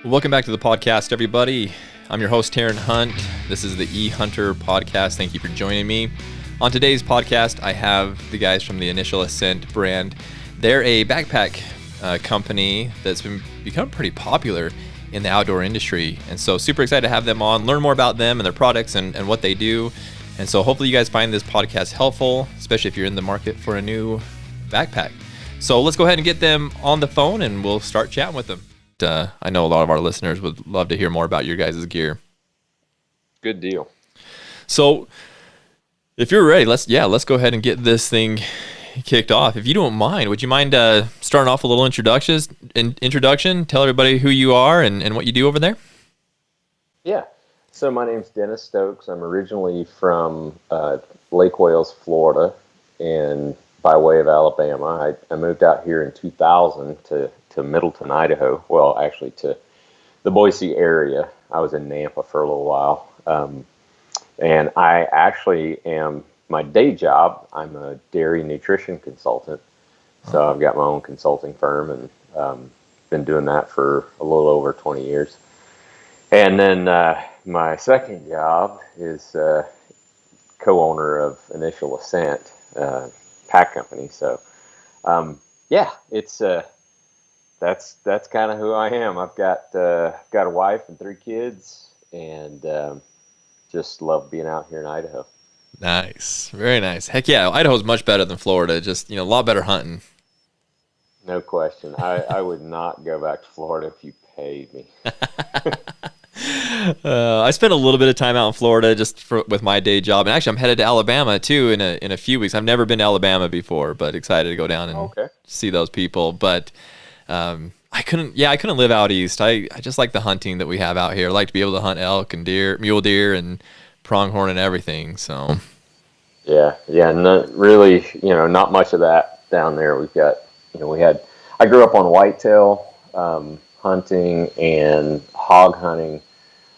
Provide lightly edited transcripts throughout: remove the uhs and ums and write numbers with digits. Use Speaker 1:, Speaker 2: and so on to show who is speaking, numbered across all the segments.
Speaker 1: Welcome back to the podcast, everybody. I'm your host, Taryn Hunt. This is the Ehuntr podcast. Thank you for joining me. On today's podcast, I have the guys from the Initial Ascent brand. They're a backpack company that's become pretty popular in the outdoor industry. And so super excited to have them on, learn more about them and their products and what they do. And so hopefully you guys find this podcast helpful, especially if you're in the market for a new backpack. So let's go ahead and get them on the phone and we'll start chatting with them. I know a lot of our listeners would love to hear more about your guys' gear.
Speaker 2: Good deal.
Speaker 1: So if you're ready, let's go ahead and get this thing kicked off. If you don't mind, would you mind starting off with a little introduction? Tell everybody who you are and what you do over there.
Speaker 2: Yeah. So my name's dstokes. I'm originally from Lake Wales, Florida, and by way of Alabama. I moved out here in 2000 to Middleton, Idaho. Well, actually to the Boise area. I was in Nampa for a little while. And I actually am, my day job, I'm a dairy nutrition consultant. So I've got my own consulting firm and been doing that for a little over 20 years. And then my second job is co-owner of Initial Ascent pack company. So it's that's kind of who I am. I've got a wife and 3 kids, and just love being out here in Idaho.
Speaker 1: Nice, very nice. Heck yeah, Idaho's much better than Florida. Just a lot better hunting.
Speaker 2: No question. I would not go back to Florida if you paid me.
Speaker 1: I spent a little bit of time out in Florida with my day job, and actually I'm headed to Alabama too in a few weeks. I've never been to Alabama before, but excited to go down and see those people. But I couldn't live out east. I just like the hunting that we have out here. I like to be able to hunt elk and mule deer and pronghorn and everything. So
Speaker 2: yeah, not really, not much of that down there. We've got, I grew up on whitetail hunting and hog hunting.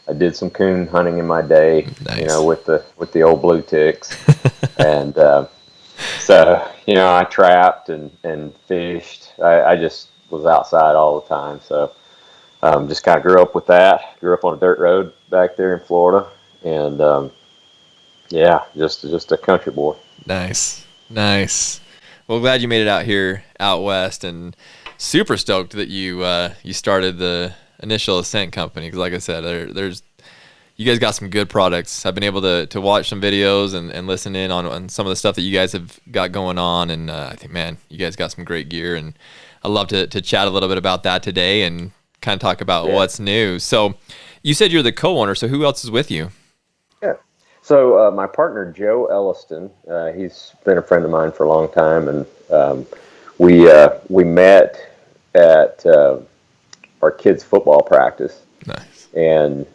Speaker 2: I did some coon hunting in my day,
Speaker 1: nice.
Speaker 2: With the old blue ticks, and so I trapped and fished. I just was outside all the time, so just kind of grew up with that. Grew up on a dirt road back there in Florida, and just a country boy.
Speaker 1: Nice. Well, glad you made it out west, and super stoked that you started the Initial Ascent company, because like I said, you guys got some good products. I've been able to watch some videos and listen in on some of the stuff that you guys have got going on, and I think, man, you guys got some great gear, and I'd love to chat a little bit about that today and kind of talk about what's new. So you said you're the co-owner, so who else is with you?
Speaker 2: Yeah. So my partner, Joe Elliston, he's been a friend of mine for a long time, and we met at our kids' football practice.
Speaker 1: Nice.
Speaker 2: And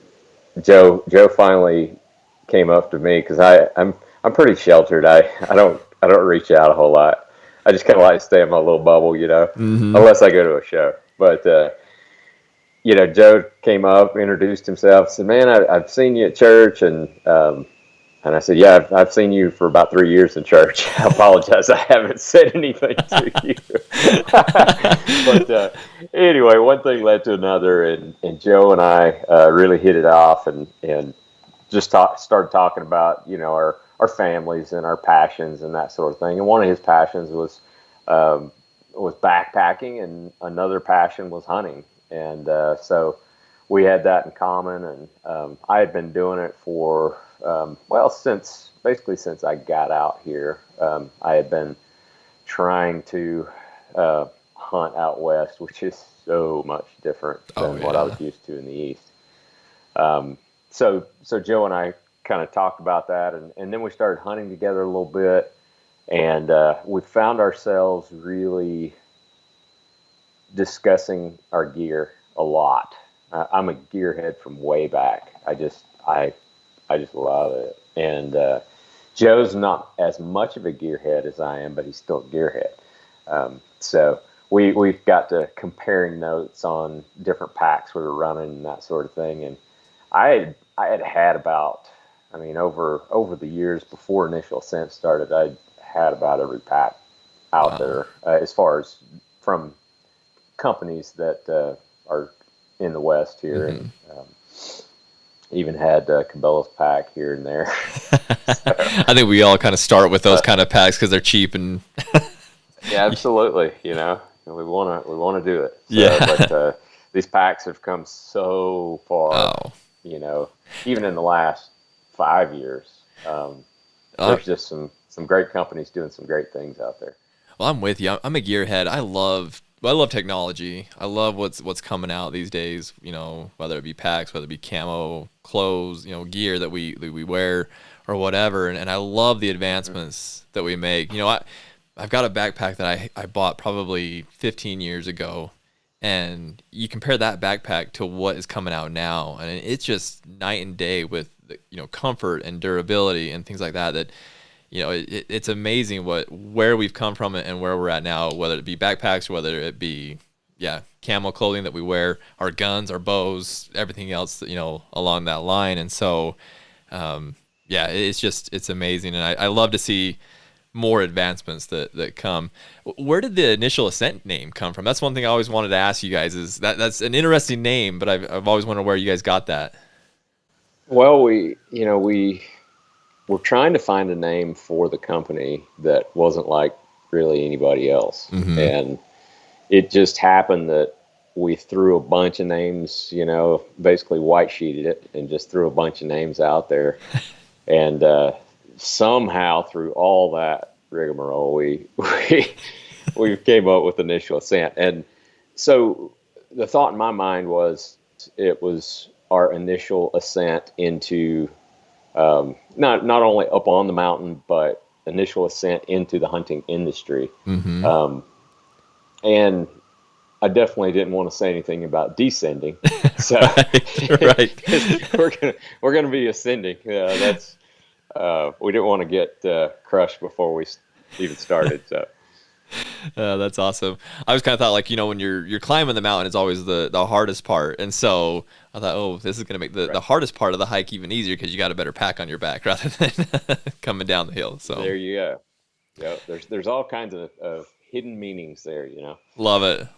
Speaker 2: Joe finally came up to me, because I'm pretty sheltered. I don't reach out a whole lot. I just kind of like to stay in my little bubble, unless I go to a show. But Joe came up, introduced himself, said, "Man, I've seen you at church," and I said, "Yeah, I've seen you for about 3 years in church. I apologize, I haven't said anything to you." But anyway, one thing led to another, and Joe and I really hit it off, and just started talking about our families and our passions and that sort of thing. And one of his passions was backpacking, and another passion was hunting. And so we had that in common, and I had been doing it for since I got out here. I had been trying to hunt out west, which is so much different than what I was used to in the east. So Joe and I kind of talked about that, and then we started hunting together a little bit, and we found ourselves really discussing our gear a lot. I'm a gearhead from way back. I just love it. And Joe's not as much of a gearhead as I am, but he's still a gearhead. So we've got to comparing notes on different packs we were running and that sort of thing. And I had about, over the years before Initial Ascent started, I had about every pack out there, as far as from companies that are in the West here,
Speaker 1: Mm-hmm.
Speaker 2: and even had Cabela's pack here and there. So,
Speaker 1: I think we all kind of start with those
Speaker 2: but
Speaker 1: kind of packs because they're cheap and
Speaker 2: yeah, absolutely. We want to do it. So,
Speaker 1: yeah.
Speaker 2: but these packs have come so far.
Speaker 1: Oh.
Speaker 2: You know, even in the last 5 years,
Speaker 1: Uh,
Speaker 2: there's just some great companies doing some great things out there.
Speaker 1: well, I'm with you. I'm a gearhead. I love technology. I love what's coming out these days. Whether it be packs, whether it be camo, clothes, gear that we wear or whatever. And I love the advancements that we make. I've got a backpack that I bought probably 15 years ago, and you compare that backpack to what is coming out now, and it's just night and day with comfort and durability and things like that. It's amazing where we've come from and where we're at now, whether it be backpacks or whether it be camo clothing that we wear, our guns, our bows, everything else along that line. And so it's amazing, and I love to see more advancements that come. Where did the initial Ascent name come from? That's one thing I always wanted to ask you guys. That's an interesting name, but I've always wondered where you guys got that.
Speaker 2: Well, we were trying to find a name for the company that wasn't like really anybody else.
Speaker 1: Mm-hmm.
Speaker 2: And it just happened that we threw a bunch of names, basically white sheeted it and just threw a bunch of names out there. And somehow through all that rigmarole, we came up with Initial Ascent. And so the thought in my mind was it was our initial ascent into not only up on the mountain, but initial ascent into the hunting industry.
Speaker 1: Mm-hmm.
Speaker 2: And I definitely didn't want to say anything about descending. So
Speaker 1: right.
Speaker 2: we're gonna be ascending. We didn't want to get crushed before we even started. So
Speaker 1: That's awesome. I was kind of thought when you're climbing the mountain, it's always the hardest part, and so I thought, oh, this is gonna make the hardest part of the hike even easier because you got a better pack on your back rather than coming down the hill. So
Speaker 2: there you go. Yeah, there's all kinds of hidden meanings there.
Speaker 1: love it.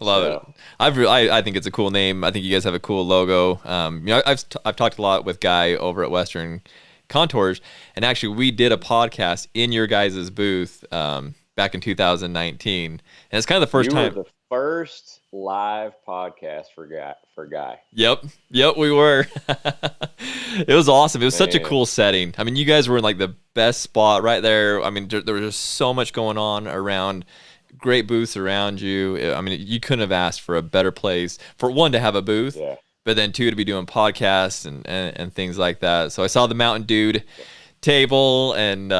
Speaker 1: I think it's a cool name. I think you guys have a cool logo. I've talked a lot with Guy over at Western Contours, and actually we did a podcast in your guys' booth back in 2019, and it's kind of the first time.
Speaker 2: You were the first live podcast for Guy.
Speaker 1: Yep, we were. It was awesome. It was such a cool setting. I mean, you guys were in the best spot right there. I mean, there was just so much going on around. Great booths around you. I mean, you couldn't have asked for a better place. For one, to have a booth, but then two, to be doing podcasts and things like that. So I saw the Mountain Dude table, and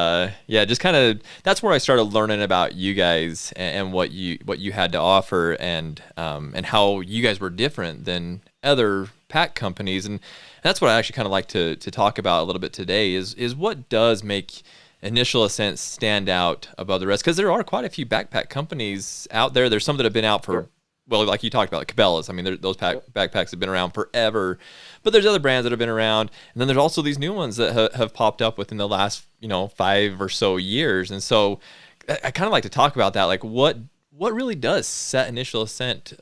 Speaker 1: just kind of that's where I started learning about you guys and what you had to offer, and how you guys were different than other pack companies, and that's what I actually kind of like to talk about a little bit today is what does make Initial Ascent stand out above the rest, because there are quite a few backpack companies out there. There's some that have been out for well, like you talked about, like Cabela's. I mean, those backpacks have been around forever, but there's other brands that have been around, and then there's also these new ones that have popped up within the last 5 or so years. And so I kind of like to talk about that, like what really does set Initial Ascent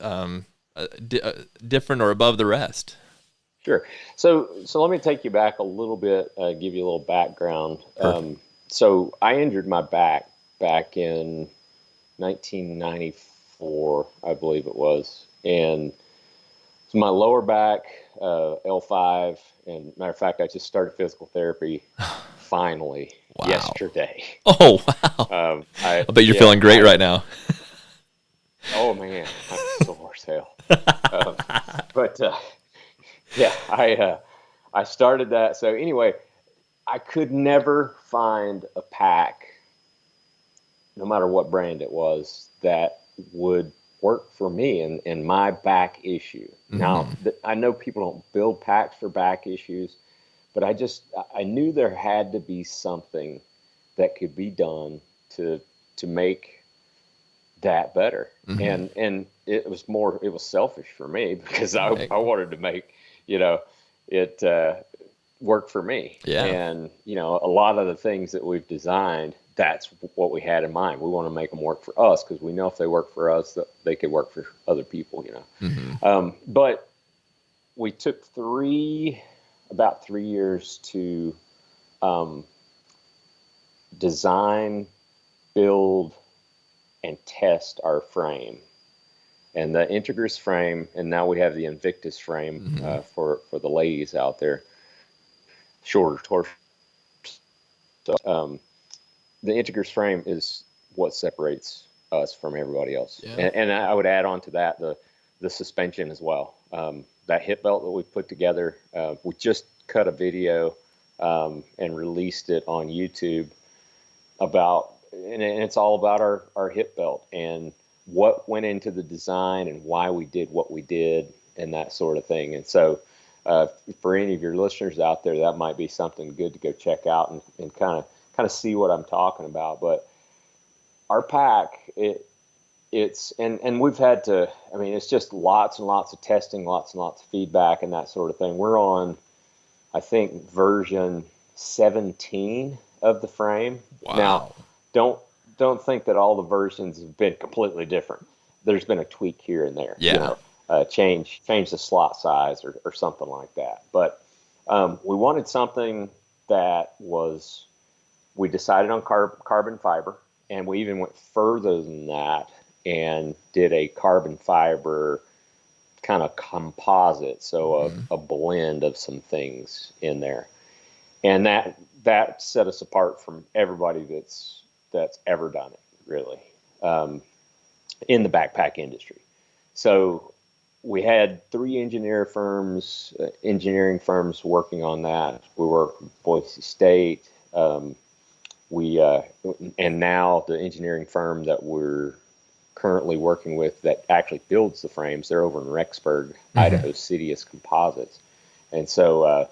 Speaker 1: different or above the rest.
Speaker 2: Sure. So let me take you back a little bit, give you a little background. So I injured my back in 1994, I believe it was. And so my lower back, L5, and matter of fact, I just started physical therapy finally yesterday.
Speaker 1: Oh, wow. I bet you're feeling great right now.
Speaker 2: Oh, man, I'm sore as hell. I started that. So anyway, I could never find a pack, no matter what brand it was, that would work for me and my back issue. Mm-hmm. Now, I know people don't build packs for back issues, but I knew there had to be something that could be done to make that better. Mm-hmm. And it was selfish for me because I wanted to make, it work for me.
Speaker 1: Yeah.
Speaker 2: And, a lot of the things that we've designed, that's what we had in mind. We want to make them work for us because we know if they work for us, that they could work for other people,
Speaker 1: Mm-hmm.
Speaker 2: But we took about 3 years to design, build, and test our frame. And the Integris frame, and now we have the Invictus frame for the ladies out there, shorter torso. So, the Integris frame is what separates us from everybody else.
Speaker 1: Yeah.
Speaker 2: And I would add on to that the suspension as well. That hip belt that we put together, we just cut a video and released it on YouTube and it's all about our hip belt and what went into the design and why we did what we did and that sort of thing. And so for any of your listeners out there, that might be something good to go check out and kind of see what I'm talking about. But our pack, it's we've had to, I mean, it's just lots and lots of testing, lots and lots of feedback and that sort of thing. We're on, I think, version 17 of the frame.
Speaker 1: Wow.
Speaker 2: Now, don't think that all the versions have been completely different. There's been a tweak here and there.
Speaker 1: Yeah.
Speaker 2: Change the slot size or something like that. But we wanted something that we decided on carbon fiber, and we even went further than that and did a carbon fiber kind of composite, so a blend of some things in there. And that set us apart from everybody that's ever done it, really, in the backpack industry. So we had 3 engineering firms working on that. We worked with Boise State. And now the engineering firm that we're currently working with that actually builds the frames, they're over in Rexburg, Idaho, Citius Composites. And so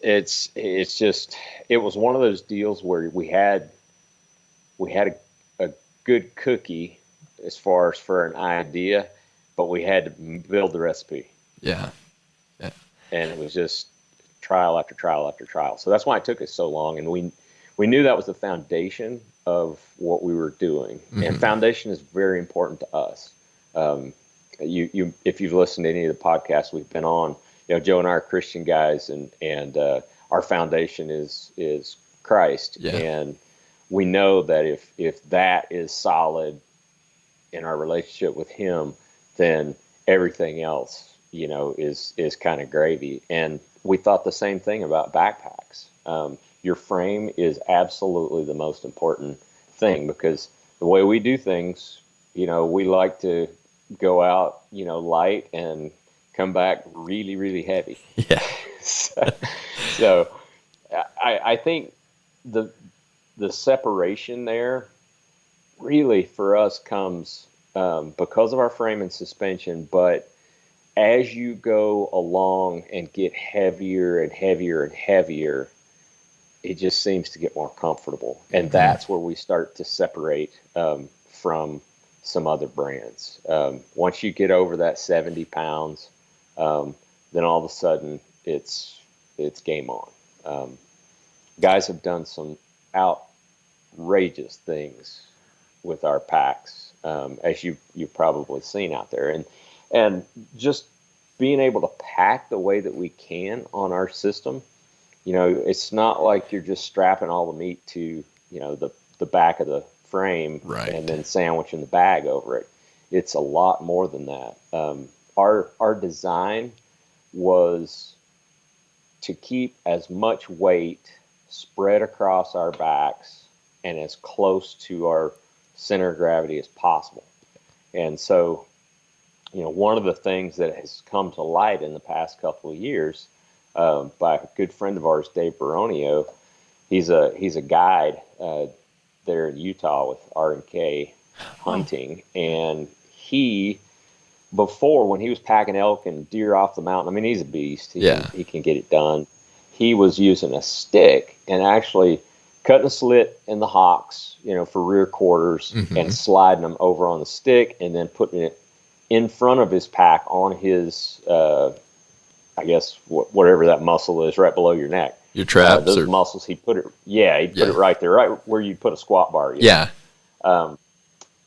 Speaker 2: it was one of those deals where we had a good cookie as far as for an idea, but we had to build the recipe.
Speaker 1: Yeah.
Speaker 2: And it was just trial after trial after trial. So that's why it took us so long. And we knew that was the foundation of what we were doing. And foundation is very important to us. If you've listened to any of the podcasts we've been on, Joe and I are Christian guys, and our foundation is Christ.
Speaker 1: Yeah.
Speaker 2: And we know that if that is solid in our relationship with Him, then everything else, is kind of gravy. And we thought the same thing about backpacks. Your frame is absolutely the most important thing, because the way we do things, we like to go out, light and come back really, really heavy.
Speaker 1: Yeah.
Speaker 2: So I think the separation there really for us comes because of our frame and suspension, but as you go along and get heavier and heavier and heavier, it just seems to get more comfortable. And that's where we start to separate from some other brands. Once you get over that 70 pounds, then all of a sudden it's game on. Guys have done some outrageous things with our packs, as you've probably seen out there. And just being able to pack the way that we can on our system, it's not like you're just strapping all the meat to, the back of the frame, right, and then sandwiching the bag over it. It's a lot more than that. Our design was to keep as much weight spread across our backs and as close to our center of gravity as possible. And so, one of the things that has come to light in the past couple of years, by a good friend of ours, Dave Baronio, he's a guide there in Utah with R&K hunting, and before, when he was packing elk and deer off the mountain, I mean, he's a beast. He can get it done. He was using a stick and actually cutting a slit in the hocks, for rear quarters, and sliding them over on the stick, and then putting it in front of his pack on his, I guess, whatever that muscle is right below your neck.
Speaker 1: Your traps?
Speaker 2: Those muscles, he'd put it right there, right where you put a squat bar.
Speaker 1: Yeah.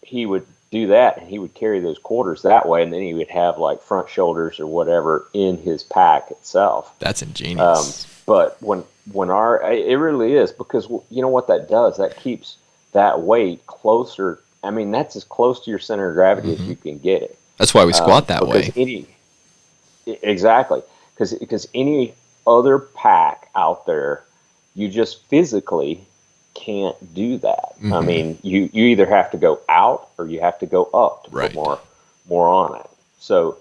Speaker 2: He would do that, and he would carry those quarters that way, and then he would have like front shoulders or whatever in his pack itself.
Speaker 1: That's ingenious.
Speaker 2: But it really is, because you know what that does? That keeps that weight closer. I mean, that's as close to your center of gravity as you can get it.
Speaker 1: That's why we squat that way.
Speaker 2: Exactly. Because any other pack out there, you just physically can't do that. I mean, you either have to go out or you have to go up to put more on it. So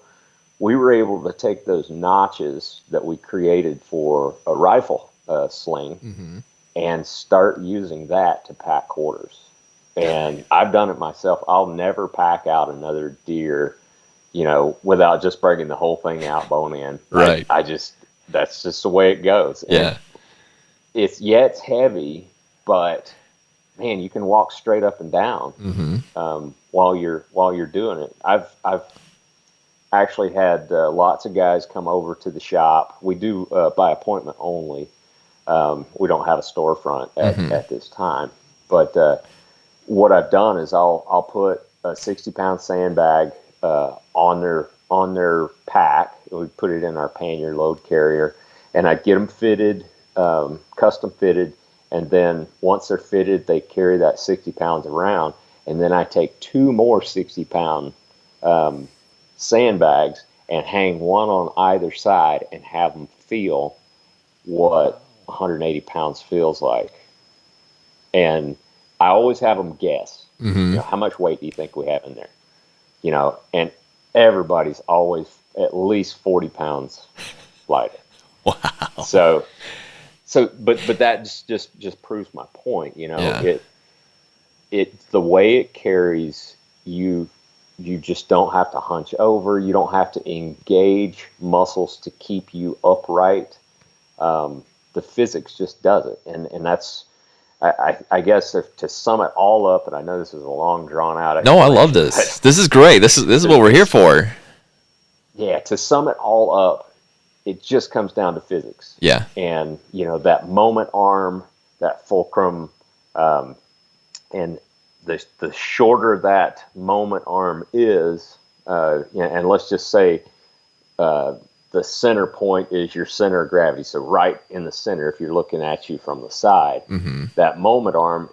Speaker 2: we were able to take those notches that we created for a rifle sling and start using that to pack quarters. And I've done it myself. I'll never pack out another deer, without just breaking the whole thing out bone in.
Speaker 1: Right.
Speaker 2: That's just the way it goes.
Speaker 1: Yeah.
Speaker 2: And it's heavy, but man, you can walk straight up and down while you're doing it. I've actually had lots of guys come over to the shop. We do by appointment only. We don't have a storefront at this time, but what I've done is I'll put a 60-pound sandbag on their pack. We put it in our pannier load carrier, and I get them fitted, custom fitted. And then once they're fitted, they carry that 60 pounds around. And then I take 2 more 60-pound sandbags and hang one on either side and have them feel what 180 pounds feels like. And I always have them guess, how much weight do you think we have in there? And everybody's always at least 40 pounds lighter.
Speaker 1: Wow.
Speaker 2: But that just proves my point. It the way it carries you just don't have to hunch over. You don't have to engage muscles to keep you upright. The physics just does it, and that's I guess to sum it all up. And I know this is a long drawn out.
Speaker 1: No, I love this. This is great. This is what we're here for.
Speaker 2: Yeah, to sum it all up, it just comes down to physics.
Speaker 1: Yeah.
Speaker 2: And, that moment arm, that fulcrum, and the shorter that moment arm is, and let's just say the center point is your center of gravity. So right in the center, if you're looking at you from the side, that moment arm,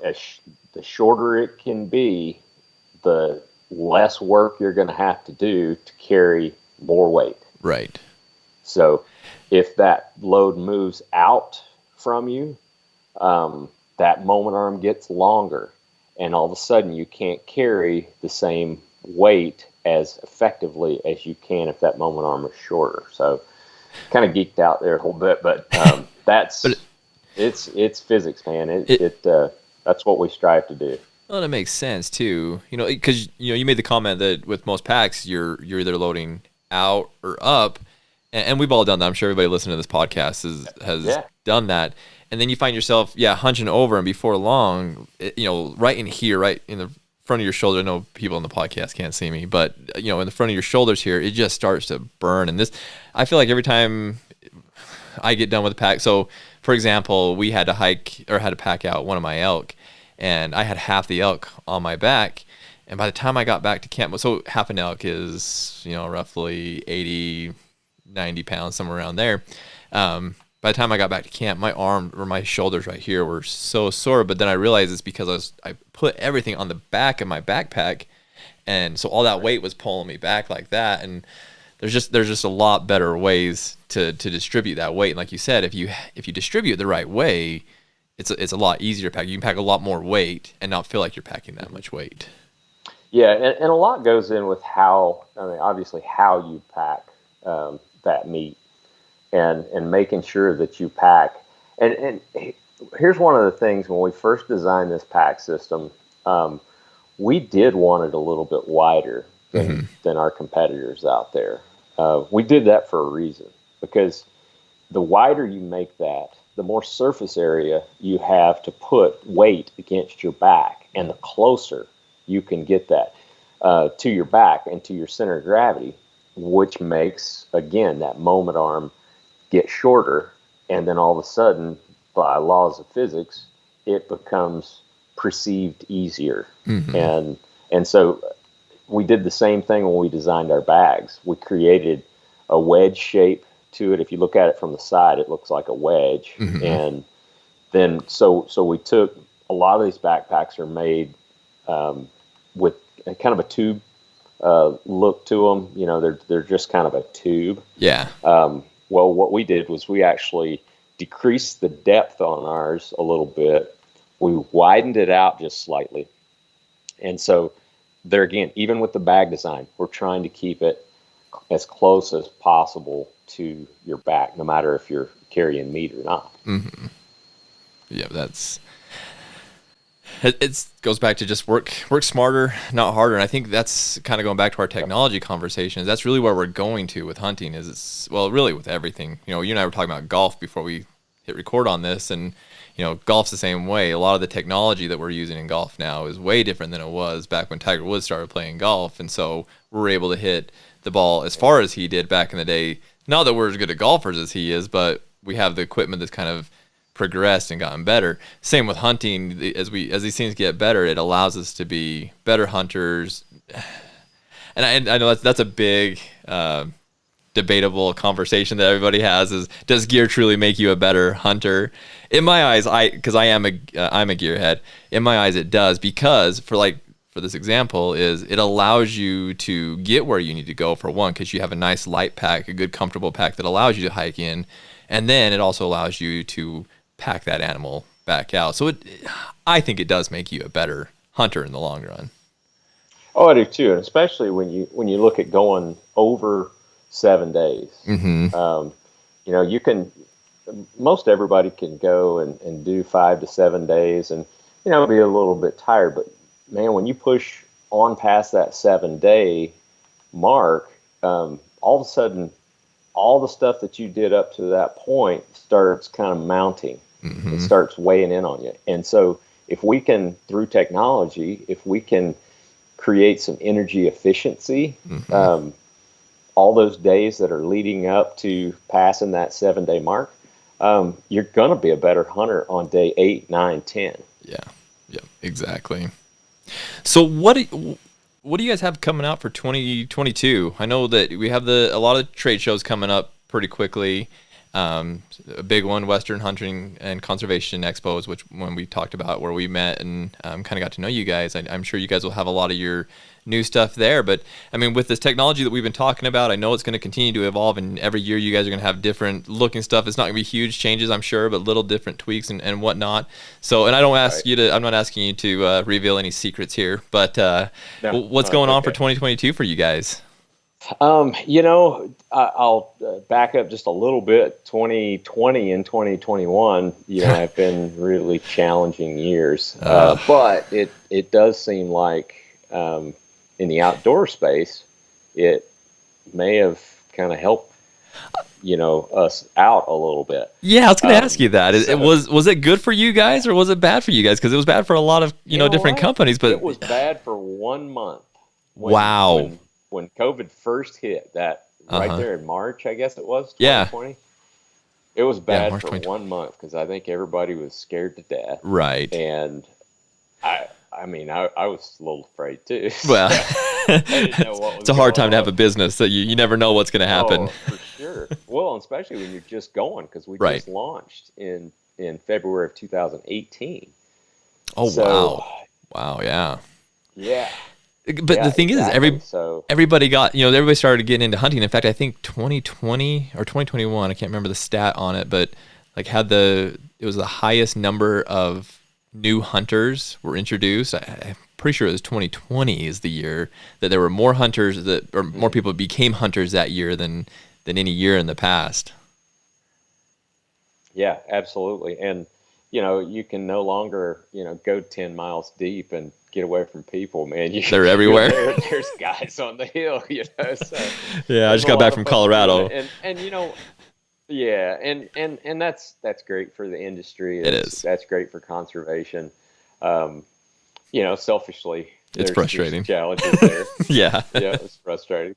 Speaker 2: the shorter it can be, the less work you're going to have to do to carry more weight.
Speaker 1: Right.
Speaker 2: So if that load moves out from you, that moment arm gets longer, and all of a sudden you can't carry the same weight as effectively as you can if that moment arm is shorter. So kind of geeked out there a little bit, but it's physics, man. That's what we strive to do.
Speaker 1: Well, that makes sense too. Because you made the comment that with most packs you're either loading out or up, and we've all done that. I'm sure everybody listening to this podcast has done that. And then you find yourself, hunching over, and before long, right in here, right in the front of your shoulder. I know people on the podcast can't see me, but in the front of your shoulders here, it just starts to burn. And this, I feel like every time I get done with the pack. So, for example, we had to pack out one of my elk, and I had half the elk on my back. And by the time I got back to camp, so half an elk is roughly 80, 90 pounds, somewhere around there. By the time I got back to camp, my arm or my shoulders right here were so sore. But then I realized it's because I put everything on the back of my backpack, and so all that weight was pulling me back like that. And there's just a lot better ways to distribute that weight. And like you said, if you distribute the right way, it's a lot easier to pack. You can pack a lot more weight and not feel like you're packing that much weight.
Speaker 2: Yeah, and a lot goes in with obviously how you pack that meat. And making sure that you pack. And here's one of the things, when we first designed this pack system, we did want it a little bit wider than our competitors out there. We did that for a reason, because the wider you make that, the more surface area you have to put weight against your back, and the closer you can get that to your back and to your center of gravity, which makes, again, that moment arm get shorter, and then all of a sudden, by laws of physics, it becomes perceived easier. And so we did the same thing when we designed our bags. We created a wedge shape to it. If you look at it from the side, it looks like a wedge.
Speaker 1: Mm-hmm.
Speaker 2: And then so we took a lot of these backpacks are made with kind of a tube look to them. You know, they're just kind of a tube.
Speaker 1: Yeah.
Speaker 2: Well, what we did was we actually decreased the depth on ours a little bit. We widened it out just slightly. And so there again, even with the bag design, we're trying to keep it as close as possible to your back, no matter if you're carrying meat or not.
Speaker 1: Mm-hmm. Yeah, it goes back to just work smarter, not harder. And I think that's kind of going back to our technology conversations. That's really where we're going to with hunting really with everything. You know, you and I were talking about golf before we hit record on this, and you know, golf's the same way. A lot of the technology that we're using in golf now is way different than it was back when Tiger Woods started playing golf. And so we're able to hit the ball as far as he did back in the day. Not that we're as good at golfers as he is, but we have the equipment that's kind of progressed and gotten better. Same with hunting. As these things get better, it allows us to be better hunters. And I know that's a big debatable conversation that everybody has, is does gear truly make you a better hunter? In my eyes, because I'm a gearhead, in my eyes it does, because for this example, is it allows you to get where you need to go, for one, because you have a nice light pack, a good comfortable pack that allows you to hike in, and then it also allows you to pack that animal back out. So I think it does make you a better hunter in the long run.
Speaker 2: Oh, I do too, and especially when you look at going over 7 days.
Speaker 1: Mm-hmm.
Speaker 2: You know, most everybody can go and do 5 to 7 days, and you know, be a little bit tired. But man, when you push on past that 7-day mark, all of a sudden, all the stuff that you did up to that point starts kind of mounting.
Speaker 1: Mm-hmm.
Speaker 2: It starts weighing in on you. And so if we can, through technology, if we can create some energy efficiency,
Speaker 1: mm-hmm.
Speaker 2: All those days that are leading up to passing that 7-day mark, you're going to be a better hunter on day 8, 9, 10.
Speaker 1: Yeah, exactly. So what do you guys have coming out for 2022? I know that we have a lot of trade shows coming up pretty quickly. A big one, Western Hunting and Conservation Expos, which when we talked about where we met and kind of got to know you guys, I'm sure you guys will have a lot of your new stuff there. But I mean, with this technology that we've been talking about, I know it's going to continue to evolve, and every year you guys are going to have different looking stuff. It's not going to be huge changes, I'm sure, but little different tweaks and whatnot. So, and I don't ask you to, I'm not asking you to reveal any secrets here, but what's going on for 2022 for you guys?
Speaker 2: You know, I'll back up just a little bit. 2020 and 2021, you know, have been really challenging years. But it does seem like in the outdoor space, it may have kind of helped, you know, us out a little bit.
Speaker 1: Yeah, I was going to ask you that. Was it good for you guys, or was it bad for you guys? Because it was bad for a lot of you know different companies. But
Speaker 2: it was bad for 1 month.
Speaker 1: Wow.
Speaker 2: When COVID first hit, that right there in March, I guess it was, 2020. Yeah. It was bad for 1 month because I think everybody was scared to death.
Speaker 1: Right.
Speaker 2: And I mean, I was a little afraid too.
Speaker 1: Well, it's a hard time to have a business that you never know what's going to happen.
Speaker 2: Oh, for sure. Well, especially when you're just going, because we just launched in February of 2018.
Speaker 1: Oh, so, wow. Yeah.
Speaker 2: Yeah.
Speaker 1: But the thing is, everybody everybody started getting into hunting. In fact, I think 2020 or 2021, I can't remember the stat on it, but like it was the highest number of new hunters were introduced. I'm pretty sure it was 2020 is the year that there were more hunters or more people became hunters that year than any year in the past.
Speaker 2: Yeah, absolutely. And you know, you can no longer, you know, go 10 miles deep and get away from people, man.
Speaker 1: They're everywhere.
Speaker 2: There's guys on the hill, you know. So
Speaker 1: yeah, I just got back from Colorado.
Speaker 2: And you know, yeah, and that's great for the industry.
Speaker 1: It is.
Speaker 2: That's great for conservation. You know, selfishly,
Speaker 1: it's frustrating.
Speaker 2: There's challenges there.
Speaker 1: Yeah,
Speaker 2: it's frustrating.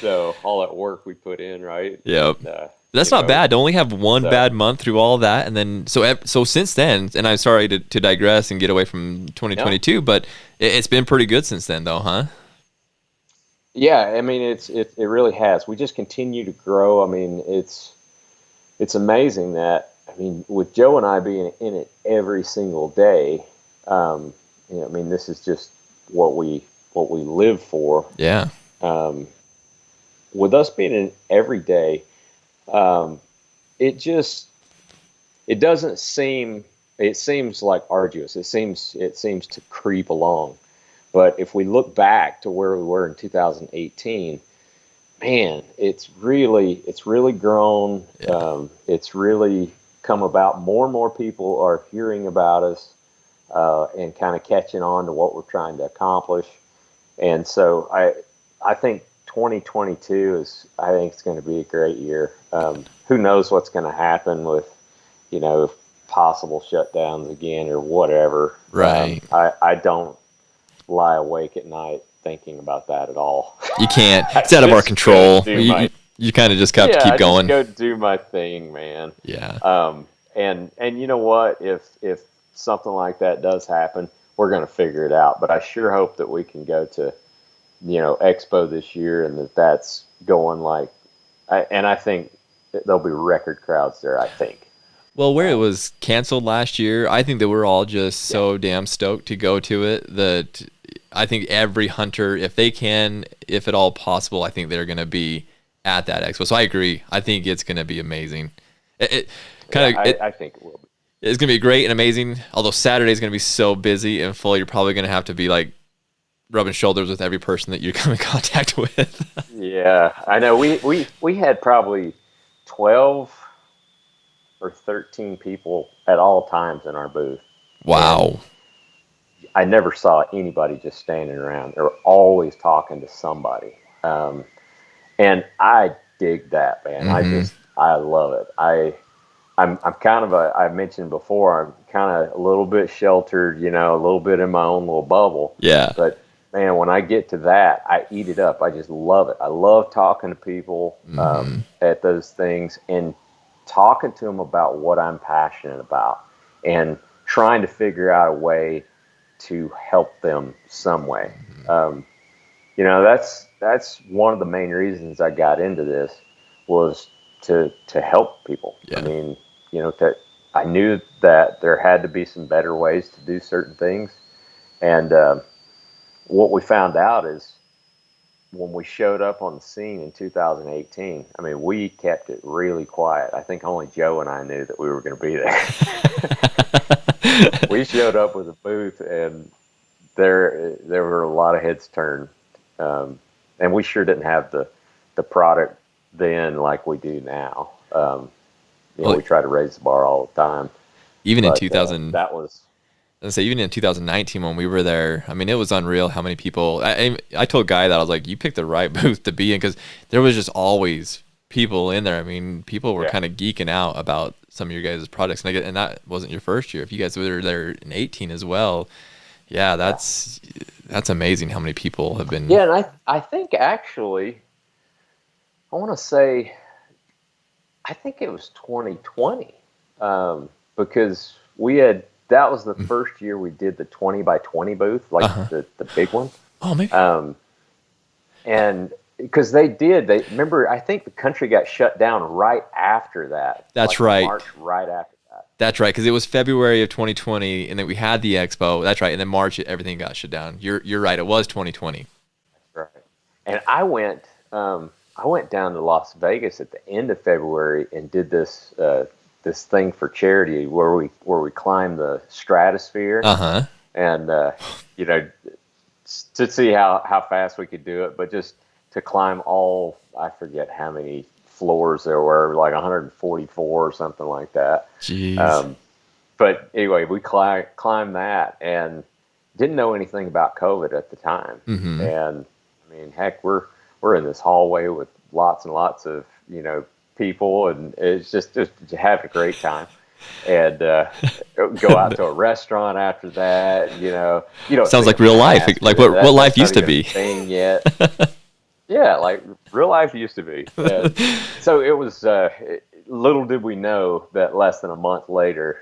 Speaker 2: So all that work we put in, right?
Speaker 1: Yep. That's not bad to only have one bad month through all that, and then so since then, and I'm sorry to digress and get away from 2022, but it's been pretty good since then, though, huh?
Speaker 2: Yeah, I mean it really has. We just continue to grow. I mean, it's amazing that, I mean, with Joe and I being in it every single day, um, I mean, this is just what we live for.
Speaker 1: Yeah.
Speaker 2: Um, with us being in every day, um, it just it doesn't seem it seems like arduous. It seems to creep along. But if we look back to where we were in 2018, man, it's really grown.
Speaker 1: Yeah.
Speaker 2: It's really come about. More and more people are hearing about us, and kind of catching on to what we're trying to accomplish. And so I think 2022 I think it's going to be a great year. Who knows what's going to happen with, possible shutdowns again or whatever.
Speaker 1: Right.
Speaker 2: I don't lie awake at night thinking about that at all.
Speaker 1: You can't.
Speaker 2: I
Speaker 1: It's out of our
Speaker 2: just go
Speaker 1: control.
Speaker 2: do
Speaker 1: You
Speaker 2: my
Speaker 1: you kind of just have to
Speaker 2: Yeah,
Speaker 1: keep
Speaker 2: I just
Speaker 1: going.
Speaker 2: go do my thing, man.
Speaker 1: Yeah.
Speaker 2: And you know what? If something like that does happen, we're going to figure it out. But I sure hope that we can go to, expo this year, and that's going like, and I think that there'll be record crowds there. I think.
Speaker 1: Well, where it
Speaker 2: Um,
Speaker 1: was canceled last year, I think that we're all just
Speaker 2: yeah,
Speaker 1: so damn stoked to go to it that I think every hunter, if they can, if at all possible, I think they're going to be at that expo. So I agree. I think it's going to be amazing. It
Speaker 2: yeah,
Speaker 1: kind of
Speaker 2: I think it will be.
Speaker 1: it's going to be great and amazing. Although Saturday is going to be so busy and full, you're probably going to have to be like rubbing shoulders with every person that you come in contact with.
Speaker 2: Yeah, I know. We had probably 12 or 13 people at all times in our booth, and
Speaker 1: Wow.
Speaker 2: I never saw anybody just standing around. They're always talking to somebody. Um, and I dig that, man.
Speaker 1: Hmm.
Speaker 2: I love it. I'm kind of I mentioned before, I'm kind of a little bit sheltered, a little bit in my own little bubble.
Speaker 1: Yeah.
Speaker 2: But man, when I get to that, I eat it up. I just love it. I love talking to people,
Speaker 1: Hmm.
Speaker 2: at those things, and talking to them about what I'm passionate about, and trying to figure out a way to help them some way. Um, that's one of the main reasons I got into this, was to help people. I
Speaker 1: Yeah.
Speaker 2: mean, that I knew that there had to be some better ways to do certain things, and what we found out is, when we showed up on the scene in 2018, I mean, we kept it really quiet. I think only Joe and I knew that we were going to be there. We showed up with a booth, and there were a lot of heads turned, and we sure didn't have the product then like we do now.
Speaker 1: Well,
Speaker 2: We try to raise the bar all the time,
Speaker 1: even in
Speaker 2: but
Speaker 1: 2000,
Speaker 2: that was
Speaker 1: let's say even in 2019 when we were there, I mean, it was unreal how many people. I told Guy that I was like, you picked the right booth to be in because there was just always people in there. I mean, people were
Speaker 2: yeah,
Speaker 1: kind of geeking out about some of your guys' products, and that wasn't your first year. If you guys were there in 18 as well, yeah,
Speaker 2: yeah,
Speaker 1: that's amazing how many people have been.
Speaker 2: yeah. And I think actually, I want to say, I think it was 2020, because that was the first year we did the 20 by 20 booth, like
Speaker 1: Uh-huh.
Speaker 2: the big one.
Speaker 1: Oh, maybe
Speaker 2: Um, and because they remember, I think the country got shut down right after that,
Speaker 1: that's
Speaker 2: like in
Speaker 1: right.
Speaker 2: March, right after that.
Speaker 1: That's right, because it was February of 2020, and then we had the expo. That's right, and then March everything got shut down. You're right. It was 2020.
Speaker 2: Right. And I went down to Las Vegas at the end of February and did this thing for charity, where we climbed the stratosphere,
Speaker 1: Uh huh.
Speaker 2: and you know to see how fast we could do it, but just to climb all, I forget how many floors there were, like 144 or something like that.
Speaker 1: Jeez.
Speaker 2: Um, but anyway, we climbed that, and didn't know anything about COVID at the time.
Speaker 1: Mm-hmm.
Speaker 2: And I mean, heck, we're in this hallway with lots and lots of people, and it's just having a great time. And go out to a restaurant after that. You don't
Speaker 1: Sounds
Speaker 2: see a
Speaker 1: like real life,
Speaker 2: mask.
Speaker 1: like what life
Speaker 2: That's not
Speaker 1: used to
Speaker 2: even a
Speaker 1: be.
Speaker 2: thing yet. Yeah, like real life used to be. And so it was. Little did we know that less than a month later,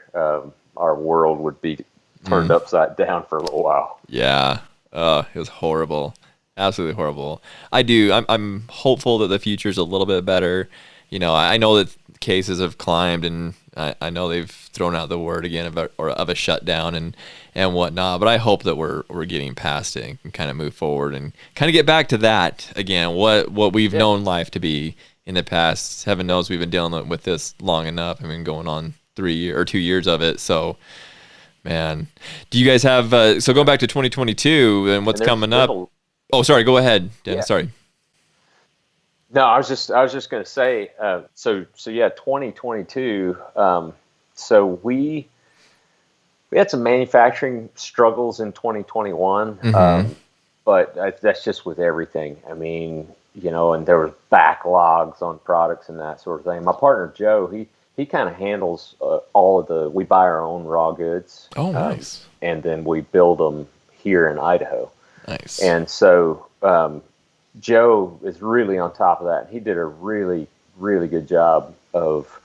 Speaker 2: our world would be turned
Speaker 1: Mm,
Speaker 2: upside down for a little while.
Speaker 1: yeah. It was horrible. Absolutely horrible. I do. I'm hopeful that the future is a little bit better. I know that cases have climbed, and I know they've thrown out the word again of a shutdown and whatnot. But I hope that we're getting past it and can kind of move forward and kind of get back to that again. What we've known life to be in the past. Heaven knows we've been dealing with this long enough. I mean, going on 2 years of it. So, man, do you guys have? So going back to 2022 and what's coming up? Oh, sorry. Go ahead, Dennis. Sorry.
Speaker 2: No, I was just going to say, so yeah, 2022. So we had some manufacturing struggles in 2021, but that's just with everything. I mean, and there was backlogs on products and that sort of thing. My partner Joe, he kind of handles all of we buy our own raw goods.
Speaker 1: Oh, nice.
Speaker 2: And then we build them here in Idaho.
Speaker 1: Nice.
Speaker 2: And so Joe is really on top of that. He did a really, really good job of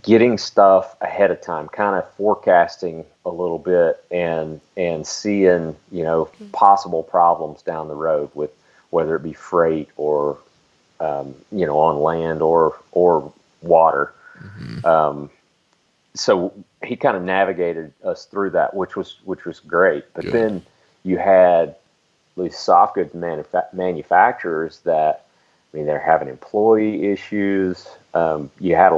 Speaker 2: getting stuff ahead of time, kind of forecasting a little bit and seeing, possible problems down the road with whether it be freight or, on land or water. So he kind of navigated us through that, which was great. But good. Then you had these soft goods manufacturers that, they're having employee issues. You had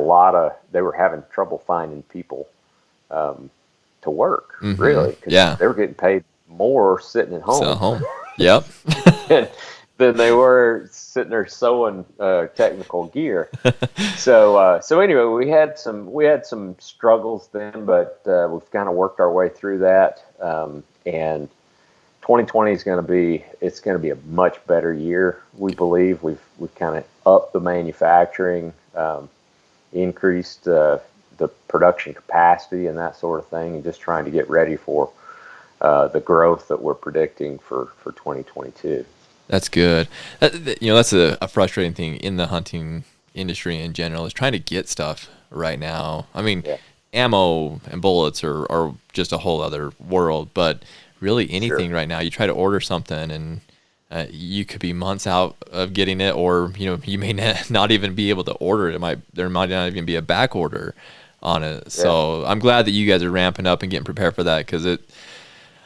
Speaker 2: they were having trouble finding people to work, really. Because they were getting paid more sitting at home.
Speaker 1: Yep.
Speaker 2: than they were sitting there sewing technical gear. So anyway, we had some struggles then, but we've kind of worked our way through that. And 2020 is going to be a much better year. We believe we've kind of upped the manufacturing, increased the production capacity and that sort of thing, and just trying to get ready for the growth that we're predicting for 2022.
Speaker 1: That's good. That's a frustrating thing in the hunting industry in general, is trying to get stuff right now. I mean, ammo and bullets are just a whole other world, but really anything right now, you try to order something and you could be months out of getting it, or you may not even be able to order it. There might not even be a back order on it. So I'm glad that you guys are ramping up and getting prepared for that, because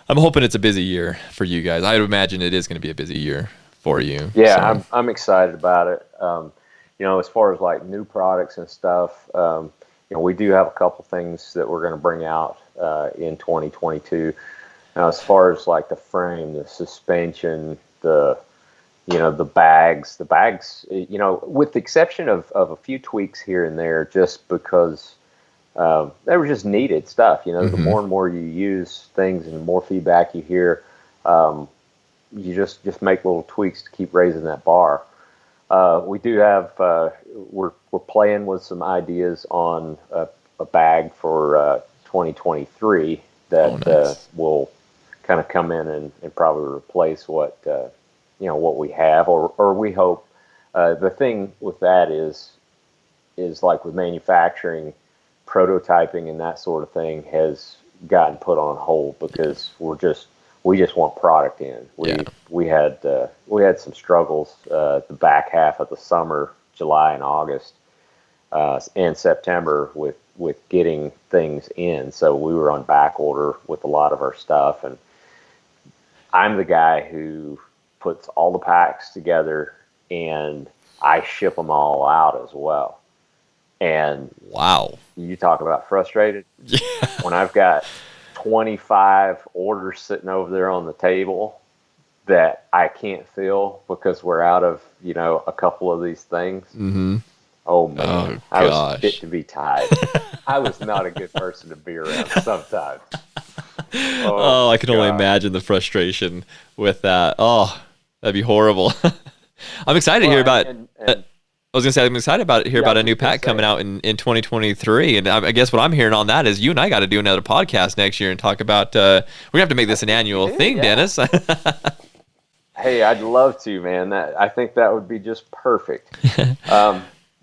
Speaker 1: I'm hoping it's a busy year for you guys. I would imagine it is going to be a busy year for you.
Speaker 2: Yeah, so. I'm excited about it. As far as like new products and stuff, we do have a couple things that we're going to bring out in 2022. Now, as far as like the frame, the suspension, the bags, with the exception of a few tweaks here and there, just because they were just needed stuff. The more and more you use things and the more feedback you hear, you just make little tweaks to keep raising that bar. We do have we're playing with some ideas on a bag for 2023 that will kind of come in and probably replace what we have, or we hope. The thing with that is like with manufacturing, prototyping and that sort of thing has gotten put on hold because we just want product in. We had some struggles the back half of the summer, July and August, and September with getting things in. So we were on back order with a lot of our stuff, and I'm the guy who puts all the packs together and I ship them all out as well. And
Speaker 1: wow,
Speaker 2: you talk about frustrated.
Speaker 1: Yeah.
Speaker 2: When I've got 25 orders sitting over there on the table that I can't fill because we're out of, a couple of these things.
Speaker 1: Mm-hmm.
Speaker 2: Oh man, I was fit to be tied. I was not a good person to be around sometimes.
Speaker 1: Oh, I can only imagine the frustration with that. Oh, that'd be horrible. I'm excited to hear about. I was gonna say I'm excited about about a new pack coming out in 2023, and I guess what I'm hearing on that is you and I got to do another podcast next year and talk about. We're gonna have to make this an annual thing, Dennis.
Speaker 2: Hey, I'd love to, man. I think that would be just perfect.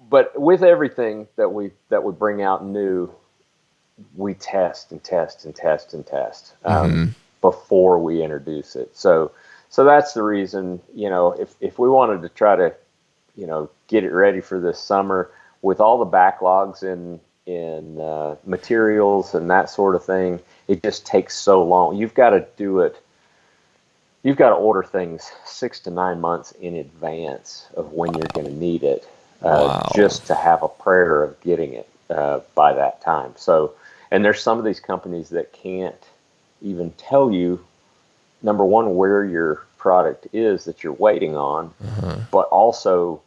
Speaker 2: But with everything that we bring out new, we test and test and test and test before we introduce it. So So that's the reason, if we wanted to try to, get it ready for this summer with all the backlogs in materials and that sort of thing, it just takes so long. You've got to do it. You've got to order things 6 to 9 months in advance of when you're going to need it, just to have a prayer of getting it by that time. So, and there's some of these companies that can't even tell you, number one, where your product is that you're waiting on, but also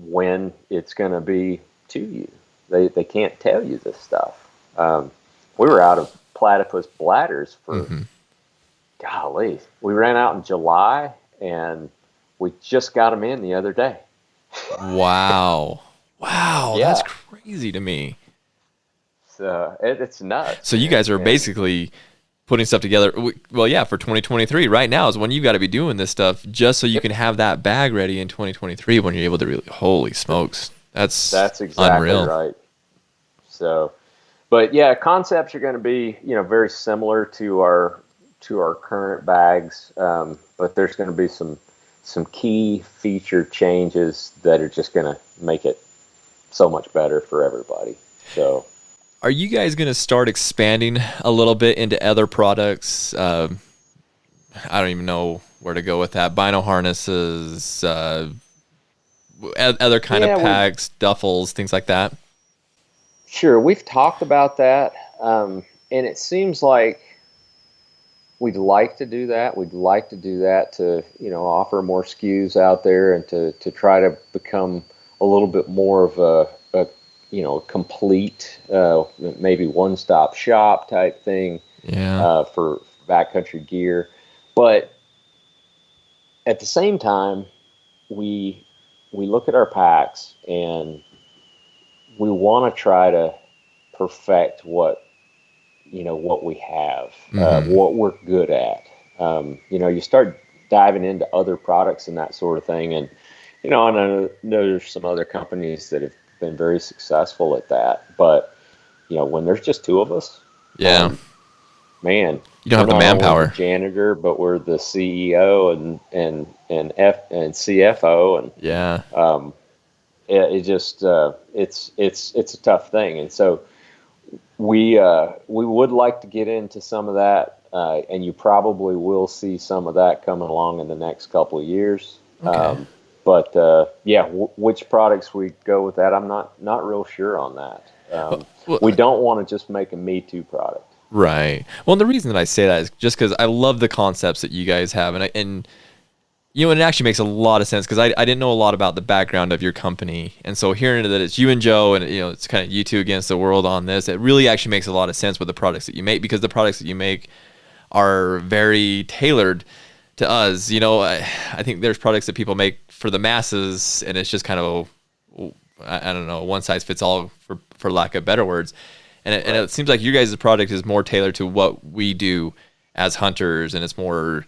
Speaker 2: when it's going to be to you. They can't tell you this stuff. We were out of platypus bladders for, golly, we ran out in July and we just got them in the other day.
Speaker 1: Wow. Wow.
Speaker 2: Yeah.
Speaker 1: That's crazy to me.
Speaker 2: It's nuts.
Speaker 1: So you guys are basically putting stuff together. Well, yeah, for 2023 right now is when you got to be doing this stuff just so you can have that bag ready in 2023 when you're able to really, holy smokes. That's
Speaker 2: exactly
Speaker 1: unreal.
Speaker 2: Right. So, but yeah, concepts are going to be, very similar to our current bags. But there's going to be some key feature changes that are just going to make it so much better for everybody. So,
Speaker 1: are you guys going to start expanding a little bit into other products? I don't even know where to go with that. Bino harnesses, other kind of packs, duffels, things like that.
Speaker 2: Sure, we've talked about that, and it seems like we'd like to do that. We'd like to do that to, offer more SKUs out there and to try to become a little bit more of a complete, maybe one-stop shop type thing for backcountry gear. But at the same time, we look at our packs and we want to try to perfect what we have, what we're good at. You start diving into other products and that sort of thing. And, and I know there's some other companies that have been very successful at that. But, when there's just two of us, man,
Speaker 1: you don't have the manpower.
Speaker 2: The janitor, but we're the CEO and CFO, and it just it's a tough thing. And so we would like to get into some of that, and you probably will see some of that coming along in the next couple of years.
Speaker 1: Okay.
Speaker 2: Which products we go with that, I'm not real sure on that. We don't want to just make a Me Too product.
Speaker 1: Right. Well, and the reason that I say that is just because I love the concepts that you guys have, and it actually makes a lot of sense because I didn't know a lot about the background of your company, and so hearing that it's you and Joe, and it's kind of you two against the world on this, it really actually makes a lot of sense with the products that you make, because the products that you make are very tailored to us. I think there's products that people make for the masses, and it's just kind of I don't know, one size fits all for lack of better words. And it seems like your guys' product is more tailored to what we do as hunters, and it's more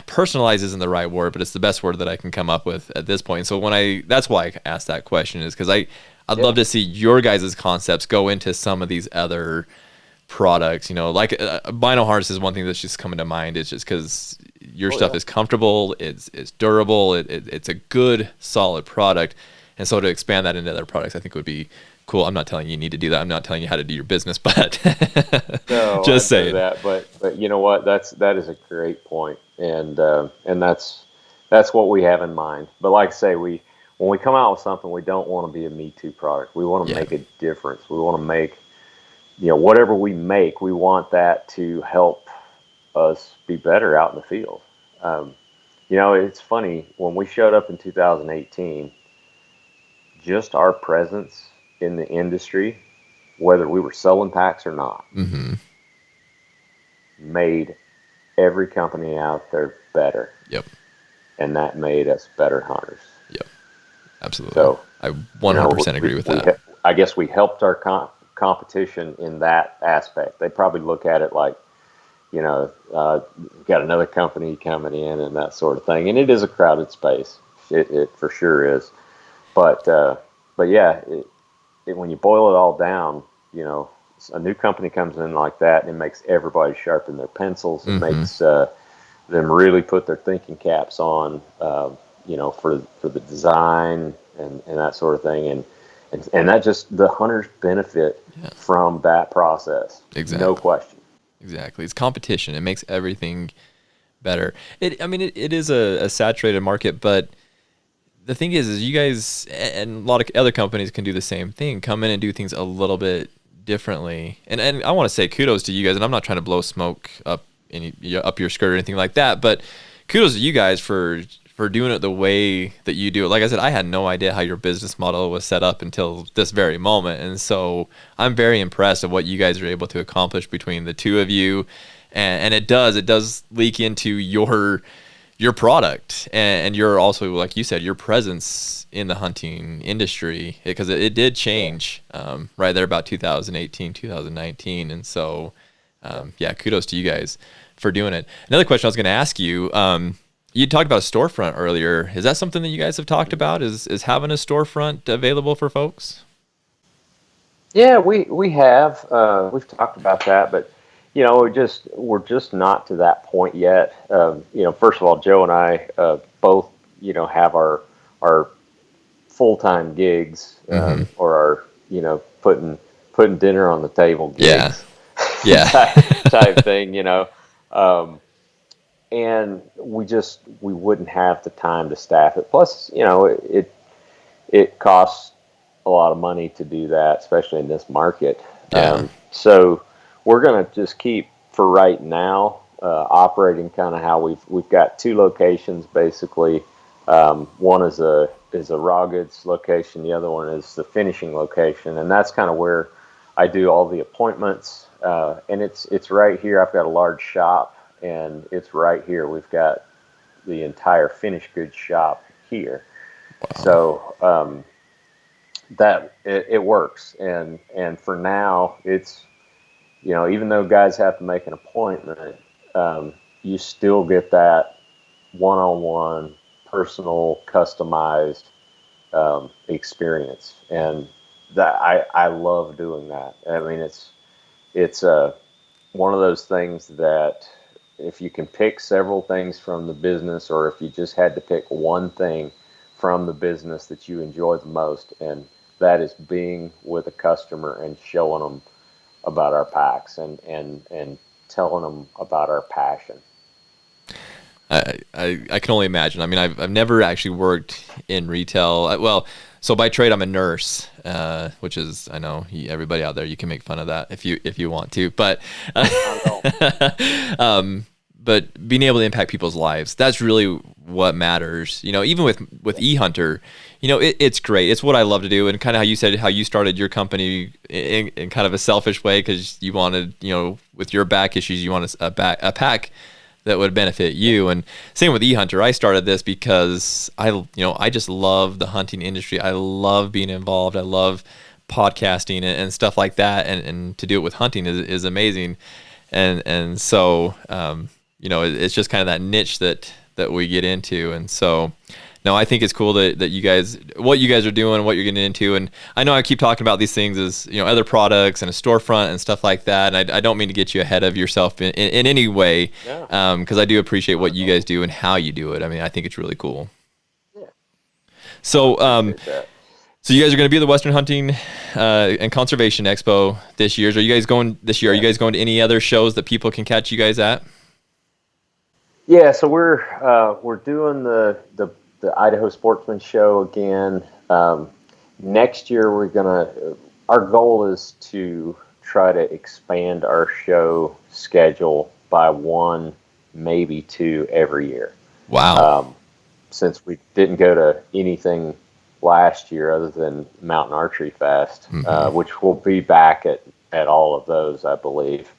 Speaker 1: personalized isn't the right word, but it's the best word that I can come up with at this point. So that's why I asked that question, is because I'd love to see your guys' concepts go into some of these other products. Like bino harness is one thing that's just coming to mind. It's just because your stuff is comfortable, it's durable, it's a good solid product, and so to expand that into other products, I think would be cool. I'm not telling you need to do that. I'm not telling you how to do your business, but
Speaker 2: no,
Speaker 1: just saying
Speaker 2: that. But you know what? That is a great point, and that's what we have in mind. But like I say, when we come out with something, we don't want to be a Me Too product. We want to make a difference. We want to make, whatever we make, we want that to help us be better out in the field. It's funny, when we showed up in 2018, just our presence in the industry, whether we were selling packs or not, made every company out there better.
Speaker 1: Yep.
Speaker 2: And that made us better hunters.
Speaker 1: Yep. Absolutely. So I 100% agree with that.
Speaker 2: I guess we helped our competition in that aspect. They probably look at it like, we've got another company coming in and that sort of thing. And it is a crowded space. It for sure is. But yeah, when you boil it all down, a new company comes in like that and it makes everybody sharpen their pencils. It makes them really put their thinking caps on, for the design and that sort of thing, and that just the hunters benefit
Speaker 1: Yeah.
Speaker 2: from that process.
Speaker 1: Exactly.
Speaker 2: No question.
Speaker 1: Exactly. It's competition. It makes everything better. It is a saturated market, but the thing is you guys and a lot of other companies can do the same thing, come in and do things a little bit differently. And I want to say kudos to you guys, and I'm not trying to blow smoke up up your skirt or anything like that, but kudos to you guys for doing it the way that you do it. Like I said, I had no idea how your business model was set up until this very moment, and so I'm very impressed at what you guys are able to accomplish between the two of you, and it does leak into your product and your also, like you said, your presence in the hunting industry, because it did change right there about 2018 2019, and so yeah, kudos to you guys for doing it. Another question I was going to ask you, you talked about a storefront earlier. Is that something that you guys have talked about, is having a storefront available for folks?
Speaker 2: Yeah, we have we've talked about that, but we're just not to that point yet. First of all, Joe and I both have our full-time gigs,
Speaker 1: Mm-hmm.
Speaker 2: or our putting dinner on the table
Speaker 1: Yeah.
Speaker 2: gigs
Speaker 1: Yeah.
Speaker 2: type thing. And we wouldn't have the time to staff it. Plus, it costs a lot of money to do that, especially in this market.
Speaker 1: Yeah.
Speaker 2: So we're going to just keep, for right now, operating kind of how we've got two locations basically. One is a raw goods location. The other one is the finishing location, and that's kind of where I do all the appointments. And it's right here. I've got a large shop, and it's right here. We've got the entire finished goods shop here.
Speaker 1: Wow.
Speaker 2: So that it works, and for now, it's even though guys have to make an appointment, you still get that one-on-one, personal, customized experience, and that I love doing that. I mean, it's one of those things that if you can pick several things from the business, or if you just had to pick one thing from the business that you enjoy the most, and that is being with a customer and showing them about our packs and telling them about our passion.
Speaker 1: I can only imagine. I mean, I've never actually worked in retail. Well, so by trade, I'm a nurse, which is, I know everybody out there, you can make fun of that if you want to, but but being able to impact people's lives, that's really what matters. Even with Ehuntr, it's great. It's what I love to do, and kind of how you said how you started your company in kind of a selfish way, because you wanted, with your back issues, you wanted a pack that would benefit you. And same with Ehuntr. I started this because I just love the hunting industry. I love being involved. I love podcasting and stuff like that. And to do it with hunting is amazing. And so, it's just kind of that niche that we get into. And so, no, I think it's cool that what you guys are doing, what you're getting into. And I know I keep talking about these things as, other products and a storefront and stuff like that. And I don't mean to get you ahead of yourself in any way, because I do appreciate what you guys do and how you do it. I mean, I think it's really cool.
Speaker 2: Yeah.
Speaker 1: So, so you guys are going to be at the Western Hunting and Conservation Expo this year. Are you guys going this year? Are you guys going to any other shows that people can catch you guys at?
Speaker 2: Yeah, so we're doing the Idaho Sportsman Show again. Next year, our goal is to try to expand our show schedule by one, maybe two every year.
Speaker 1: Wow.
Speaker 2: Since we didn't go to anything last year other than Mountain Archery Fest, which will be back at all of those, I believe,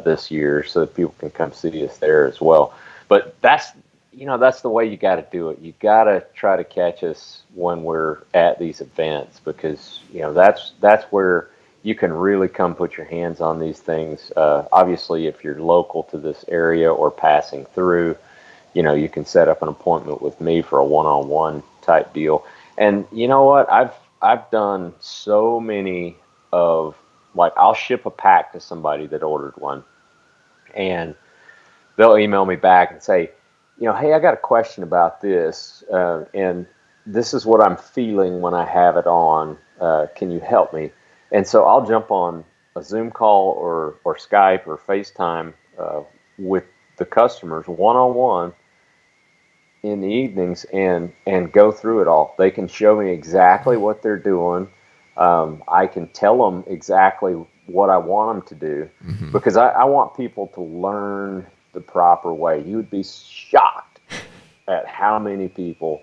Speaker 2: this year, so that people can come see us there as well. But that's the way you got to do it. You got to try to catch us when we're at these events, because that's where you can really come put your hands on these things. Obviously, if you're local to this area or passing through, you can set up an appointment with me for a one-on-one type deal. And you know what? I've done so many I'll ship a pack to somebody that ordered one, and they'll email me back and say, hey, I got a question about this, and this is what I'm feeling when I have it on. Can you help me? And so I'll jump on a Zoom call or Skype or FaceTime with the customers one-on-one in the evenings and go through it all. They can show me exactly what they're doing. I can tell them exactly what I want them to do, because I want people to learn the proper way. You would be shocked at how many people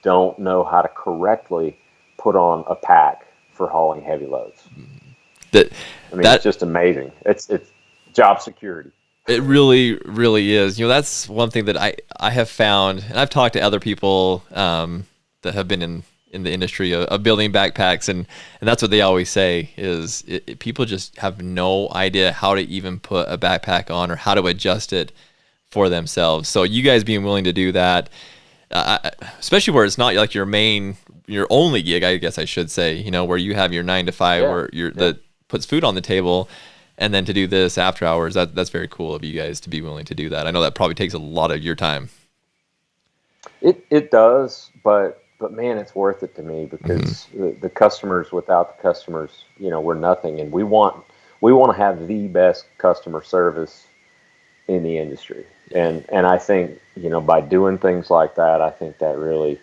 Speaker 2: don't know how to correctly put on a pack for hauling heavy loads. It's just amazing. It's job security.
Speaker 1: It really, really is. That's one thing that I have found, and I've talked to other people that have been in the industry of building backpacks, and that's what they always say is people just have no idea how to even put a backpack on or how to adjust it for themselves. So you guys being willing to do that, especially where it's not like your only gig, I guess I should say, where you have your 9 to 5 that puts food on the table. And then to do this after hours, that's very cool of you guys to be willing to do that. I know that probably takes a lot of your time.
Speaker 2: It does, but man, it's worth it to me, because the customers, without the customers, we're nothing. And we want to have the best customer service in the industry. And I think, by doing things like that, I think that really,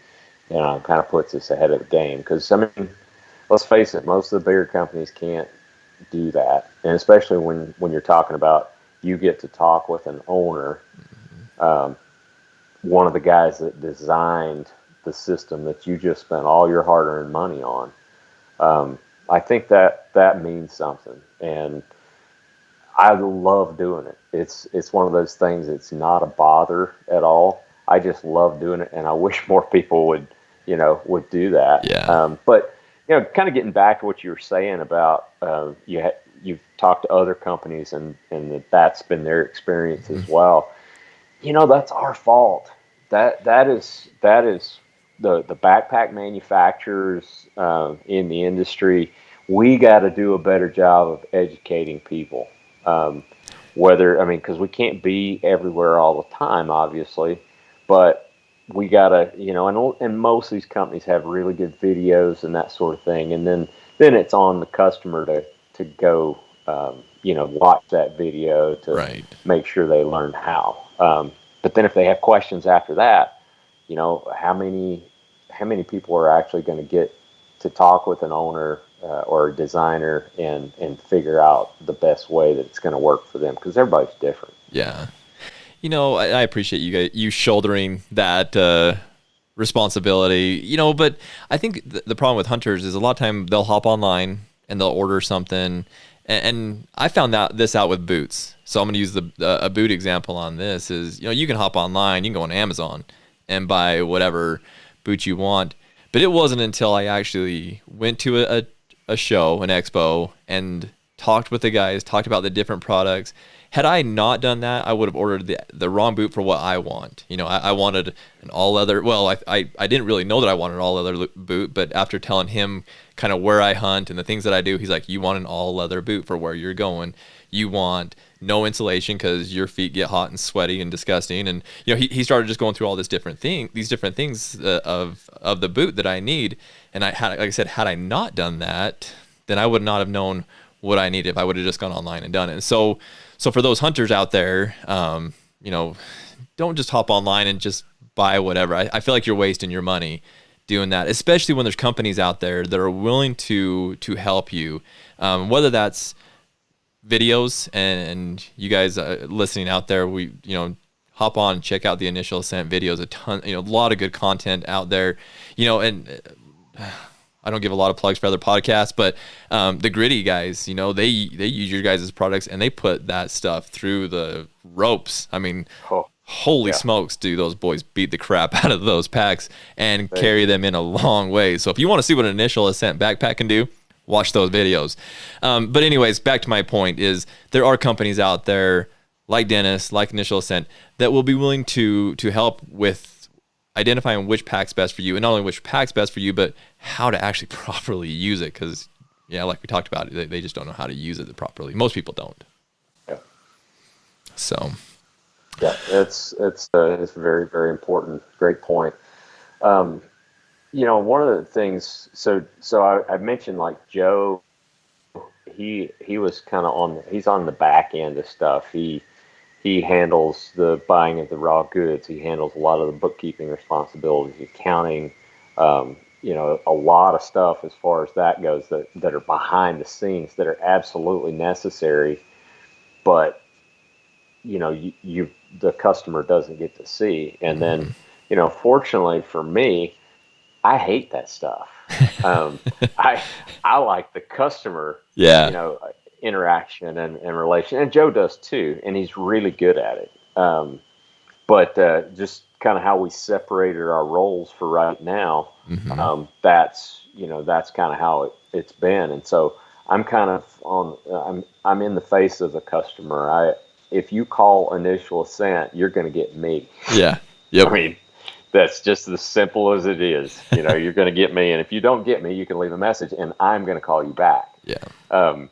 Speaker 2: kind of puts us ahead of the game. Because, let's face it, most of the bigger companies can't do that, and especially when you're talking about, you get to talk with an owner, one of the guys that designed the system that you just spent all your hard-earned money on. I think that means something, and I love doing it. It's one of those things. It's not a bother at all. I just love doing it, and I wish more people would do that.
Speaker 1: Yeah.
Speaker 2: But kind of getting back to what you were saying about you've talked to other companies and that's been their experience as well. That's our fault. That is the backpack manufacturers in the industry. We got to do a better job of educating people. Because we can't be everywhere all the time, obviously, but we gotta, and most of these companies have really good videos and that sort of thing. And then it's on the customer to go, watch that video to make sure they learn how. But then if they have questions after that, how many people are actually going to get to talk with an owner or a designer and figure out the best way that it's going to work for them? Because everybody's different.
Speaker 1: Yeah. I appreciate you shouldering that responsibility, but I think the problem with hunters is a lot of time they'll hop online and they'll order something. And I found this out with boots. So I'm going to use a boot example on this is, you can hop online, you can go on Amazon and buy whatever boot you want. But it wasn't until I actually went to a show, an expo, and talked with the guys, talked about the different products. Had I not done that, I would have ordered the wrong boot for what I want. I wanted an all leather. Well, I didn't really know that I wanted an all leather boot, but after telling him kind of where I hunt and the things that I do, he's like, you want an all leather boot for where you're going. You want no insulation because your feet get hot and sweaty and disgusting. And he started just going through all these different things of the boot that I need. And like I said, had I not done that, then I would not have known what I needed if I would have just gone online and done it. And so for those hunters out there, don't just hop online and just buy whatever. I feel like you're wasting your money doing that, especially when there's companies out there that are willing to help you, whether that's videos and you guys listening out there, we hop on and check out the Initial Ascent videos. A lot of good content out there, and I don't give a lot of plugs for other podcasts, but the Gritty guys, they use your guys' products and they put that stuff through the ropes. I mean, holy smokes, do those boys beat the crap out of those packs and carry them in a long way. So if you want to see what an Initial Ascent backpack can do, watch those videos. But anyways, back to my point is there are companies out there like Dennis, like Initial Ascent, that will be willing to help with identifying which pack's best for you, and not only which pack's best for you, but how to actually properly use it. Because, like we talked about, they just don't know how to use it properly. Most people don't.
Speaker 2: Yeah.
Speaker 1: So,
Speaker 2: Yeah, it's a very, very important. Great point. Um, one of the things. So I mentioned like Joe. He was kind of he's on the back end of stuff. He handles the buying of the raw goods. He handles a lot of the bookkeeping responsibilities, accounting, a lot of stuff as far as that goes that are behind the scenes that are absolutely necessary, but the customer doesn't get to see. And then,
Speaker 1: Mhm.
Speaker 2: fortunately for me, I hate that stuff. Um, I I like the customer, you
Speaker 1: Yeah.
Speaker 2: know, interaction and relation, and Joe does too, and he's really good at it. But just kind of how we separated our roles for right now,
Speaker 1: Hmm.
Speaker 2: that's kind of how it's been. And so I'm kind of I'm in the face of the customer. If you call Initial Ascent, you're going to get me.
Speaker 1: Yeah.
Speaker 2: I
Speaker 1: Yep.
Speaker 2: mean, that's just as simple as it is. You're going to get me, and if you don't get me, you can leave a message, and I'm going to call you back.
Speaker 1: Yeah.
Speaker 2: Um,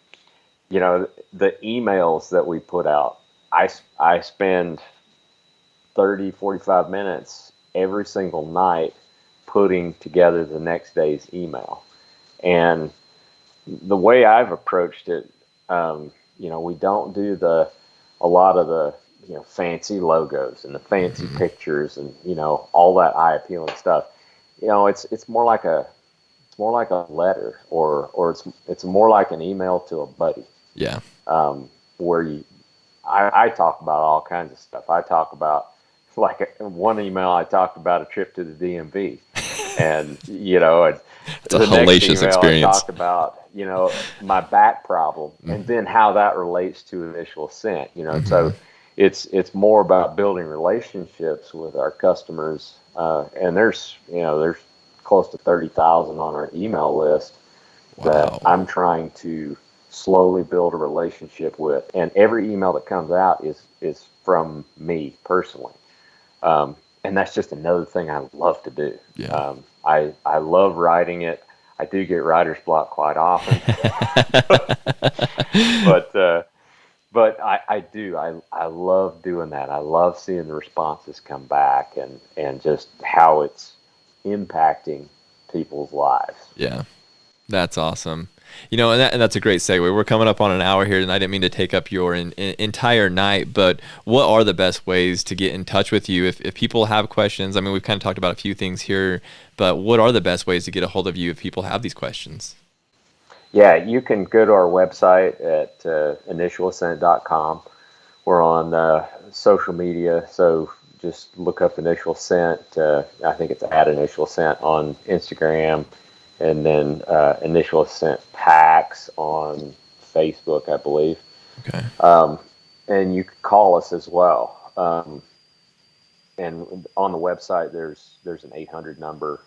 Speaker 2: the emails that we put out, I spend 30, 45 minutes every single night putting together the next day's email. And the way I've approached it, we don't do a lot of the fancy logos and the fancy
Speaker 1: Hmm.
Speaker 2: pictures and all that eye appealing stuff. It's more like a letter, or it's more like an email to a buddy,
Speaker 1: Yeah.
Speaker 2: where I talk about all kinds of stuff. I talk about, like, one email I talked about a trip to the DMV, and and
Speaker 1: It's a
Speaker 2: the next
Speaker 1: hellacious
Speaker 2: email I
Speaker 1: experience.
Speaker 2: talked about my back problem, and
Speaker 1: Hmm.
Speaker 2: then how that relates to Initial Ascent.
Speaker 1: Hmm.
Speaker 2: So it's more about building relationships with our customers, and there's close to 30,000 on our email list that
Speaker 1: Wow.
Speaker 2: I'm trying to slowly build a relationship with. And every email that comes out is from me personally. And that's just another thing I love to do.
Speaker 1: Yeah.
Speaker 2: I love writing it. I do get writer's block quite often, but I love doing that. I love seeing the responses come back, and just how it's impacting people's lives.
Speaker 1: Yeah. That's awesome. And that's a great segue. We're coming up on an hour here, and I didn't mean to take up your entire night, but what are the best ways to get in touch with you if people have questions? I mean, we've kind of talked about a few things here, but what are the best ways to get a hold of you if people have these questions?
Speaker 2: Yeah, you can go to our website at initialascent.com. We're on social media, so just look up Initial Ascent. I think it's at Initial Ascent on Instagram, and then Initial Ascent Packs on Facebook, I believe.
Speaker 1: Okay.
Speaker 2: Um, and you can call us as well. And on the website, there's an 800 number,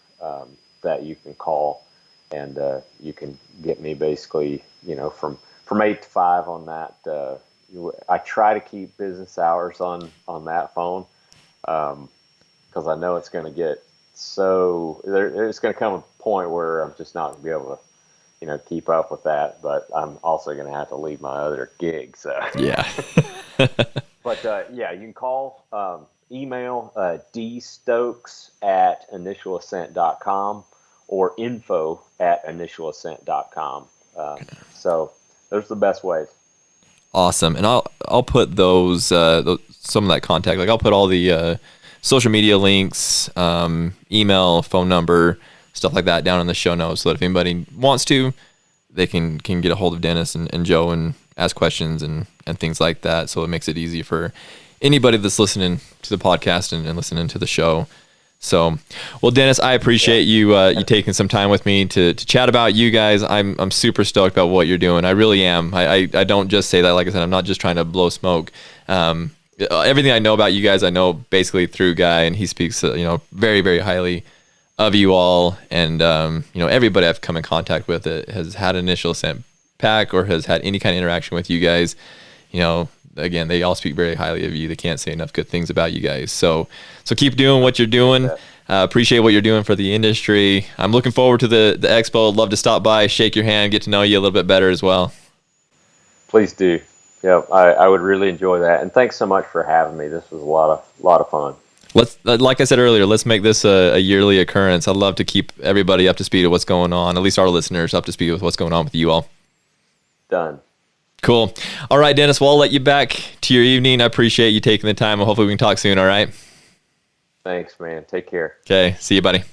Speaker 2: that you can call, and you can get me basically, from 8 to 5 on that. I try to keep business hours on that phone, because I know it's going to get there's going to come a point where I'm just not going to be able to keep up with that. But I'm also going to have to leave my other gig. So,
Speaker 1: Yeah.
Speaker 2: but yeah, you can call, email dstokes at initialascent.com, or info at initialascent.com. So those are the best ways.
Speaker 1: Awesome. And I'll put those some of that contact. Like I'll put all the social media links, email, phone number, stuff like that down in the show notes, so that if anybody wants to, they can get a hold of Dennis and Joe and ask questions and things like that. So it makes it easy for anybody that's listening to the podcast and listening to the show. So, well, Dennis, I
Speaker 2: Yeah.
Speaker 1: appreciate you taking some time with me to chat about you guys. I'm super stoked about what you're doing. I really am. I don't just say that. Like I said, I'm not just trying to blow smoke. Everything I know about you guys, I know basically through Guy, and he speaks very, very highly of you all. And everybody I've come in contact with that has had an Initial Ascent pack or has had any kind of interaction with you guys, again, they all speak very highly of you. They can't say enough good things about you guys. So keep doing what you're doing. Appreciate what you're doing for the industry. I'm looking forward to the expo. I'd love to stop by, shake your hand, get to know you a little bit better as well.
Speaker 2: Please do. Yeah, I would really enjoy that. And thanks so much for having me. This was a lot of fun.
Speaker 1: Let's, like I said earlier, let's make this a yearly occurrence. I'd love to keep everybody up to speed with what's going on, at least our listeners up to speed with what's going on with you all.
Speaker 2: Done.
Speaker 1: Cool. All right, Dennis, well, I'll let you back to your evening. I appreciate you taking the time, and hopefully we can talk soon, all right?
Speaker 2: Thanks, man. Take care.
Speaker 1: Okay, see you, buddy.